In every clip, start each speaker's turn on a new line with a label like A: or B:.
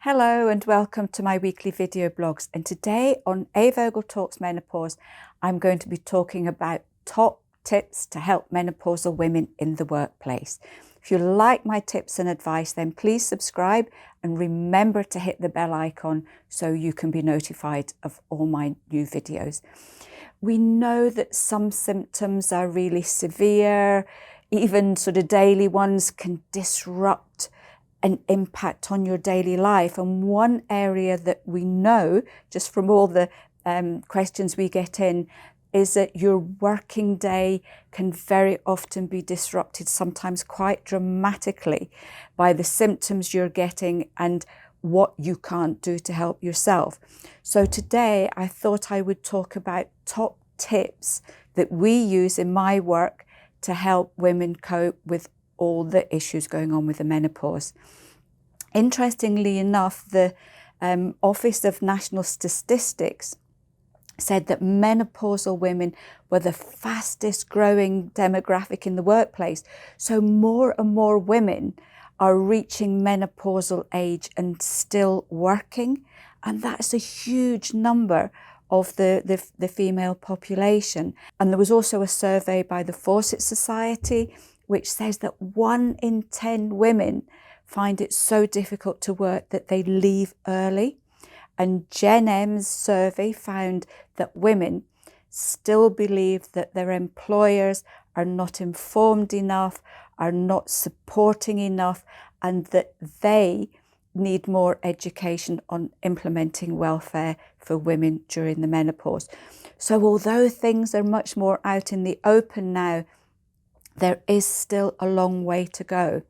A: Hello and welcome to my weekly video blogs, and today on A.Vogel Talks Menopause I'm going to be talking about top tips to help menopausal women in the workplace. If you like my tips and advice, then please subscribe and remember to hit the bell icon so you can be notified of all my new videos. We know that some symptoms are really severe, even sort of daily ones can disrupt an impact on your daily life. And one area that we know, just from all the questions we get in, is that your working day can very often be disrupted, sometimes quite dramatically, by the symptoms you're getting and what you can't do to help yourself. So today I thought I would talk about top tips that we use in my work to help women cope with all the issues going on with the menopause. Interestingly enough, the Office of National Statistics said that menopausal women were the fastest growing demographic in the workplace. So more and more women are reaching menopausal age and still working. And that's a huge number of the female population. And there was also a survey by the Fawcett Society which says that 1 in 10 women find it so difficult to work that they leave early. And Gen M's survey found that women still believe that their employers are not informed enough, are not supporting enough, and that they need more education on implementing welfare for women during the menopause. So although things are much more out in the open now, there is still a long way to go.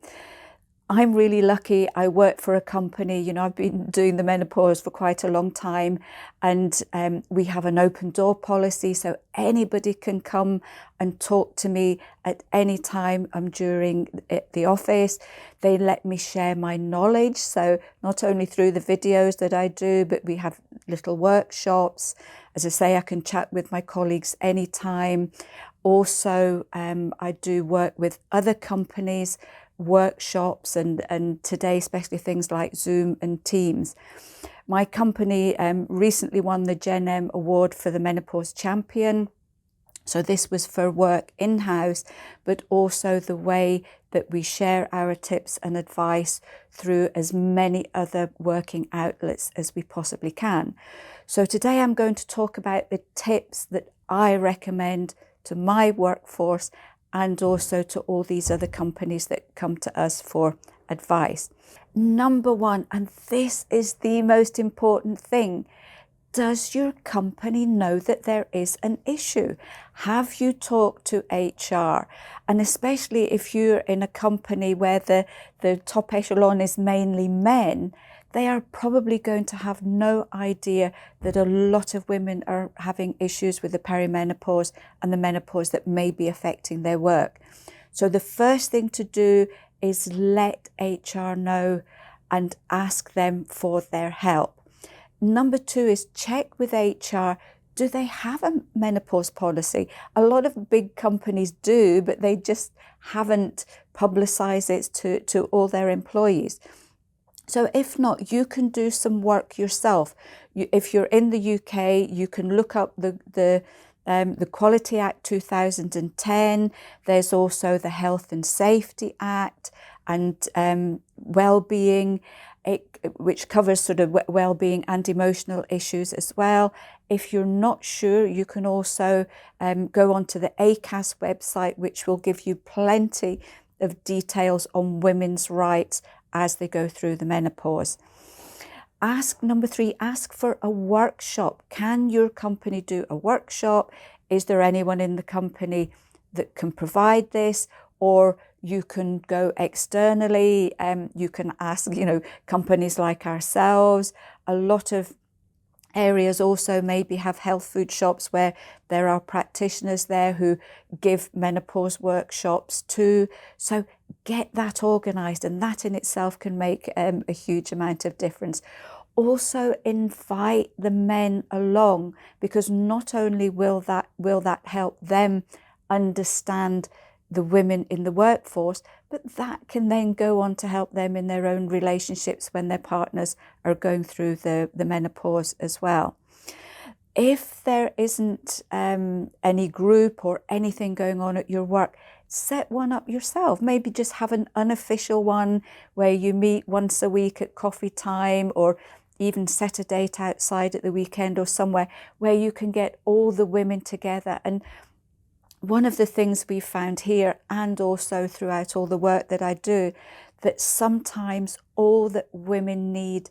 A: I'm really lucky. I work for a company, I've been doing the menopause for quite a long time, and we have an open door policy, so anybody can come and talk to me at any time during the office. They let me share my knowledge, so not only through the videos that I do, but we have little workshops. As I say, I can chat with my colleagues anytime. Also, I do work with other companies, workshops, and today especially things like Zoom and Teams. My company recently won the Gen M award for the Menopause Champion. So this was for work in-house, but also the way that we share our tips and advice through as many other working outlets as we possibly can. So today I'm going to talk about the tips that I recommend to my workforce and also to all these other companies that come to us for advice. Number one, and this is the most important thing, does your company know that there is an issue? Have you talked to HR? And especially if you're in a company where the top echelon is mainly men, they are probably going to have no idea that a lot of women are having issues with the perimenopause and the menopause that may be affecting their work. So the first thing to do is let HR know and ask them for their help. Number two is check with HR. Do they have a menopause policy? A lot of big companies do, but they just haven't publicized it to all their employees. So if not, you can do some work yourself. If you're in the UK, you can look up the Quality Act 2010. There's also the Health and Safety Act and well-being, which covers sort of well-being and emotional issues as well. If you're not sure, you can also go onto the ACAS website, which will give you plenty of details on women's rights as they go through the menopause. Number three, ask for a workshop. Can your company do a workshop? Is there anyone in the company that can provide this? Or you can go externally. You can ask, companies like ourselves. A lot of areas also maybe have health food shops where there are practitioners there who give menopause workshops too. So get that organised, and that in itself can make a huge amount of difference. Also invite the men along, because not only will that help them understand the women in the workforce, but that can then go on to help them in their own relationships when their partners are going through the menopause as well. If there isn't any group or anything going on at your work, set one up yourself. Maybe just have an unofficial one where you meet once a week at coffee time, or even set a date outside at the weekend or somewhere where you can get all the women together. And one of the things we found here, and also throughout all the work that I do, that sometimes all that women need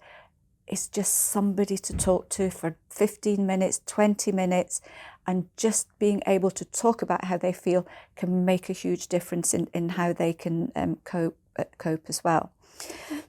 A: is just somebody to talk to for 15 minutes, 20 minutes, and just being able to talk about how they feel can make a huge difference in how they can cope as well.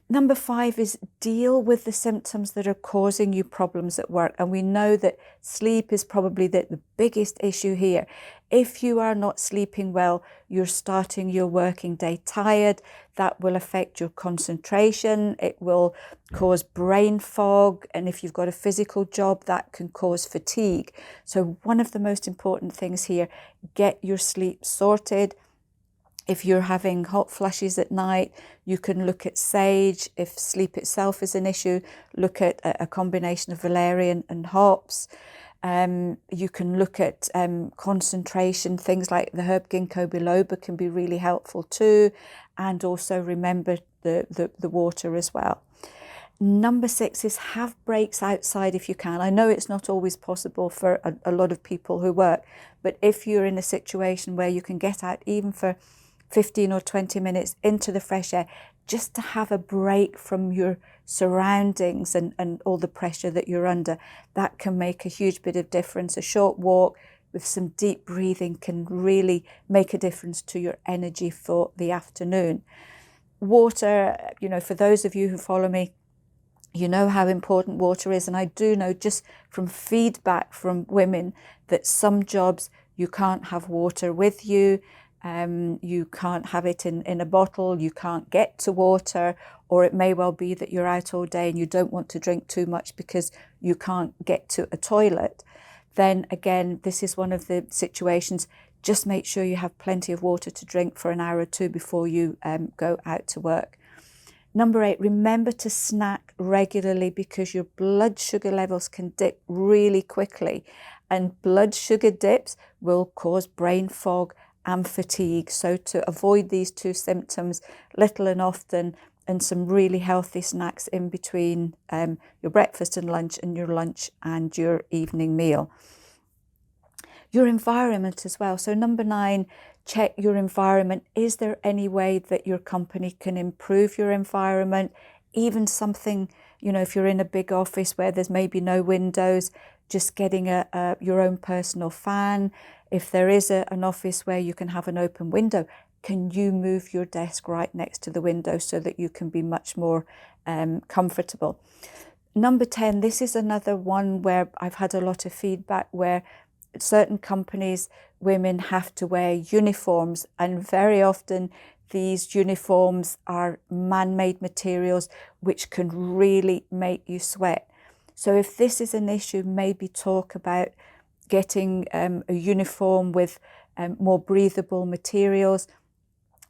A: Number 5 is deal with the symptoms that are causing you problems at work. And we know that sleep is probably the biggest issue here. If you are not sleeping well, you're starting your working day tired. That will affect your concentration. It will cause brain fog. And if you've got a physical job, that can cause fatigue. So one of the most important things here, get your sleep sorted. If you're having hot flushes at night, you can look at sage. If sleep itself is an issue, look at a combination of valerian and hops. You can look at concentration. Things like the herb Ginkgo biloba can be really helpful too. And also remember the water as well. Number 6 is have breaks outside if you can. I know it's not always possible for a lot of people who work, but if you're in a situation where you can get out even for 15 or 20 minutes into the fresh air, just to have a break from your surroundings and all the pressure that you're under, that can make a huge bit of difference. A short walk with some deep breathing can really make a difference to your energy for the afternoon. Water, for those of you who follow me, you know how important water is. And I do know just from feedback from women that some jobs you can't have water with you. You can't have it in a bottle, you can't get to water, or it may well be that you're out all day and you don't want to drink too much because you can't get to a toilet. Then again, this is one of the situations, just make sure you have plenty of water to drink for an hour or two before you go out to work. Number 8, remember to snack regularly because your blood sugar levels can dip really quickly, and blood sugar dips will cause brain fog and fatigue. So to avoid these 2 symptoms, little and often, and some really healthy snacks in between your breakfast and lunch, and your lunch and your evening meal. Your environment as well. So number 9, check your environment. Is there any way that your company can improve your environment? Even something, if you're in a big office where there's maybe no windows, just getting your own personal fan. If there is an office where you can have an open window, can you move your desk right next to the window so that you can be much more comfortable? Number 10, this is another one where I've had a lot of feedback where certain companies, women have to wear uniforms, and very often these uniforms are man-made materials which can really make you sweat. So if this is an issue, maybe talk about getting a uniform with more breathable materials,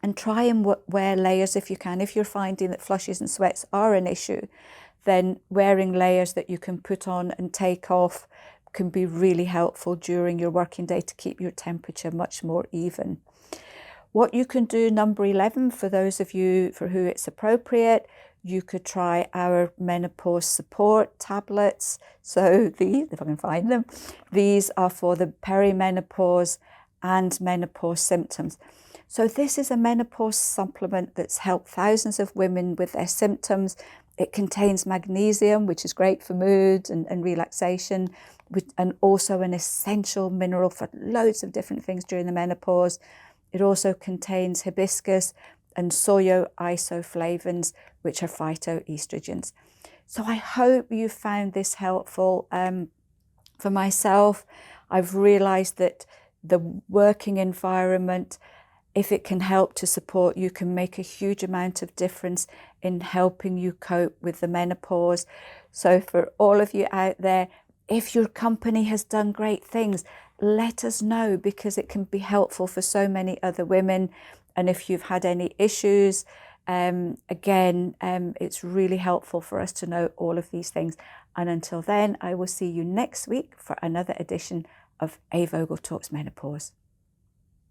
A: and try and wear layers if you can. If you're finding that flushes and sweats are an issue, then wearing layers that you can put on and take off can be really helpful during your working day to keep your temperature much more even. What you can do, number 11, for those of you for who it's appropriate, you could try our menopause support tablets. So these, if I can find them, these are for the perimenopause and menopause symptoms. So this is a menopause supplement that's helped thousands of women with their symptoms. It contains magnesium, which is great for mood and relaxation, and also an essential mineral for loads of different things during the menopause. It also contains hibiscus and soyo isoflavones, which are phytoestrogens. So I hope you found this helpful. For myself, I've realized that the working environment, if it can help to support you, can make a huge amount of difference in helping you cope with the menopause. So for all of you out there, if your company has done great things, let us know, because it can be helpful for so many other women. And if you've had any issues, again, it's really helpful for us to know all of these things. And until then, I will see you next week for another edition of A.Vogel Talks Menopause.